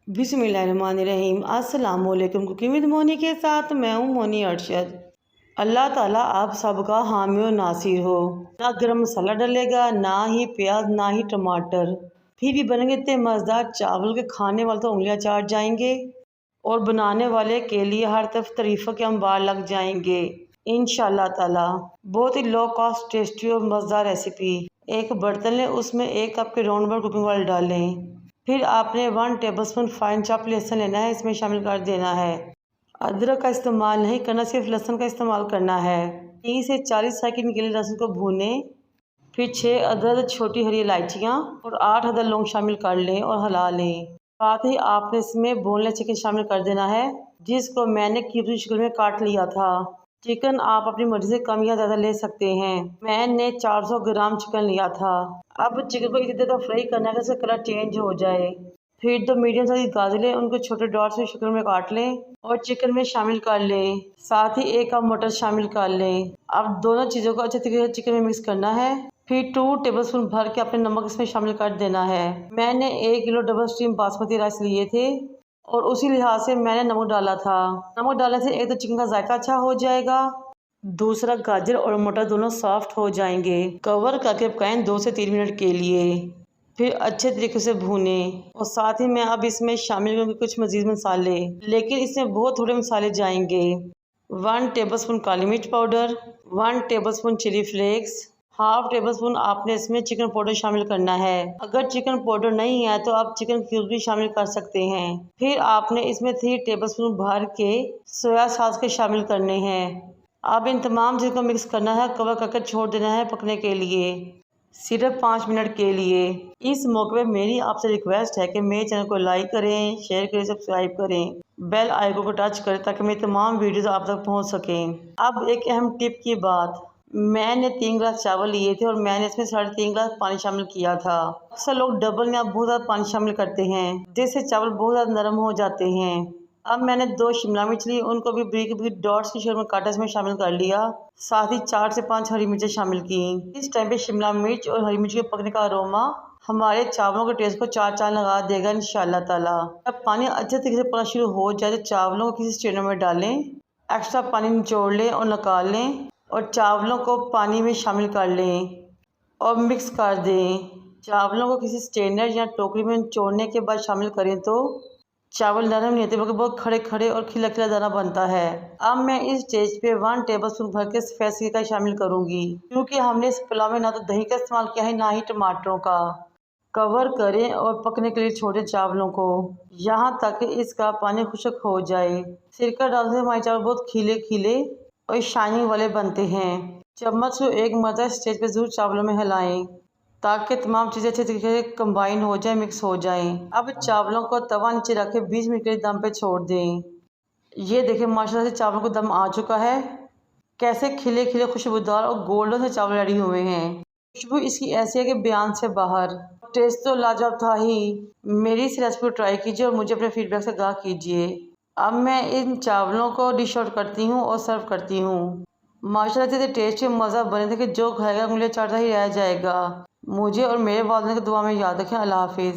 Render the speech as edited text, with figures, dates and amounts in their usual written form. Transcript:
बिस्मिल्लाहिर्रहमानिर्रहीम। अस्सलाम वालेकुम। कुकिंग विद मोनी के साथ मैं हूँ मोनी अरशद। अल्लाह ताला आप सबका हामी और नासिर हो। ना गरम मसाला डलेगा, ना ही प्याज, ना ही टमाटर, फिर भी बनेंगे इतने मज़ेदार चावल के खाने वाले तो उंगलियां चाट जाएंगे और बनाने वाले के लिए हर तरफ तारीफ़ों के अंबार लग जाएंगे इंशाअल्लाह ताला। बहुत ही लो कॉस्ट, टेस्टी और मज़ेदार रेसिपी। एक बर्तन लें, उसमें 1 कप के राउंड अबाउट कुकिंग ऑयल डालें। फिर आपने 1 टेबलस्पून फाइन चॉप लहसुन लेना है, इसमें शामिल कर देना है। अदरक का इस्तेमाल नहीं करना, सिर्फ लहसुन का इस्तेमाल करना है। 30 से 40 सेकंड के लिए लहसुन को भूनें। फिर 6 अदद छोटी हरी इलायचियाँ और 8 अदद लौंग शामिल कर लें और हिला लें। साथ ही आपने इसमें बोनलेस चिकन शामिल कर देना है, जिसको मैंने क्यूब शक्ल में काट लिया था। चिकन आप अपनी मर्जी से कम या ज़्यादा ले सकते हैं। मैंने 400 ग्राम चिकन लिया था। अब चिकन को इतनी देर तक फ्राई करना है कि इसका कलर चेंज हो जाए। फिर 2 मीडियम साइज गाजर लें, उनको छोटे डॉट्स में शक्ल में काट लें और चिकन में शामिल कर लें। साथ ही 1 कप मटर शामिल कर लें। अब दोनों चीज़ों को अच्छे तरीके से चिकन में मिक्स करना है। फिर 2 टेबलस्पून भर के अपने नमक इसमें शामिल कर देना है। मैंने 1 kilo double steam basmati rice लिए थे और उसी लिहाज से मैंने नमक डाला था। नमक डालने से एक तो चिकन का जायका अच्छा हो जाएगा, दूसरा गाजर और मटर दोनों सॉफ्ट हो जाएंगे। कवर करके पकाएं 2 से 3 मिनट के लिए, फिर अच्छे तरीके से भूनें। और साथ ही मैं अब इसमें शामिल करूँगी कुछ मज़ीद मसाले, लेकिन इसमें बहुत थोड़े मसाले जाएंगे। 1 टेबलस्पून काली मिर्च powder, 1 tablespoon chilli flakes, half tablespoon आपने इसमें चिकन पाउडर शामिल करना है। अगर चिकन पाउडर नहीं है तो आप चिकन क्यूब भी शामिल कर सकते हैं। फिर आपने इसमें 3 टेबलस्पून भर के सोया सॉस के शामिल करने हैं। अब इन तमाम चीज़ों को मिक्स करना है, कवर करके छोड़ देना है पकने के लिए, सिर्फ 5 मिनट के लिए। इस मौके पे मेरी आपसे रिक्वेस्ट है कि मेरे चैनल को लाइक करें, शेयर करें, सब्सक्राइब करें, बेल आइकन को टच करें ताकि मेरी तमाम वीडियोस आप तक पहुंच सकें। अब एक अहम टिप की बात, मैंने 3 गिलास चावल लिए थे और मैंने इसमें 3.5 गिलास पानी शामिल किया था। अक्सर लोग डबल या बहुत ज़्यादा पानी शामिल करते हैं, जिससे चावल बहुत ज़्यादा नरम हो जाते हैं। अब मैंने 2 शिमला मिर्च ली, उनको भी बारीक बारीक डॉट्स की शेप में काटा, इसमें शामिल कर लिया। साथ ही 4 से 5 हरी मिर्चें शामिल की। इस टाइम पे शिमला मिर्च और हरी मिर्च के पकने का अरोमा हमारे चावलों के टेस्ट को 4 चांद लगा देगा इंशाअल्लाह ताला। जब पानी अच्छे तरीके से पकना शुरू हो जाए तो चावलों को किसी स्ट्रेनर में डालें, एक्स्ट्रा पानी निचोड़ लें और निकाल लें और चावलों को पानी में शामिल कर लें और मिक्स कर दें। चावलों को किसी स्ट्रेनर या टोकरी में निचोड़ने के बाद शामिल करें तो चावल नरम नहीं होते बल्कि बहुत खड़े खड़े और खिला खिला दाना बनता है। अब मैं इस स्टेज पे 1 टेबलस्पून भर के सफ़ेद सिरका शामिल करूंगी, क्योंकि हमने इस पुलाव में ना तो दही का इस्तेमाल किया है ना ही टमाटरों का। कवर करें और पकने के लिए छोड़ें चावलों को, यहाँ तक कि इसका पानी खुश्क हो जाए। सिरका डालने से हमारे चावल बहुत खिले खिले और शाइनिंग वाले बनते हैं। चम्मच को एक मरतबा स्टेज पे जरूर चावलों में हिलाएं ताकि तमाम चीज़ें अच्छे तरीके से कंबाइन हो जाए, मिक्स हो जाएं। अब चावलों को तवा नीचे रख के 20 मिनट के लिए दम पे छोड़ दें। ये देखिए माशाल्लाह से चावलों को दम आ चुका है। कैसे खिले खिले खुशबूदार और गोल्डन से चावल रेडी हुए हैं। खुशबू इसकी ऐसी है कि बयान से बाहर। टेस्ट तो लाजवाब था ही। मेरी इस रेसिपी को ट्राई कीजिए और मुझे अपने फीडबैक से आगाह कीजिए। अब मैं इन चावलों को डिश आउट करती हूँ और सर्व करती हूँ। माशाल्लाह से टेस्ट में मज़ा बने थे कि जो खाएगा उंगलियां चाटता ही रह जाएगा। मुझे और मेरे वालिदैन को दुआ में याद रखें। अल्लाह हाफिज़।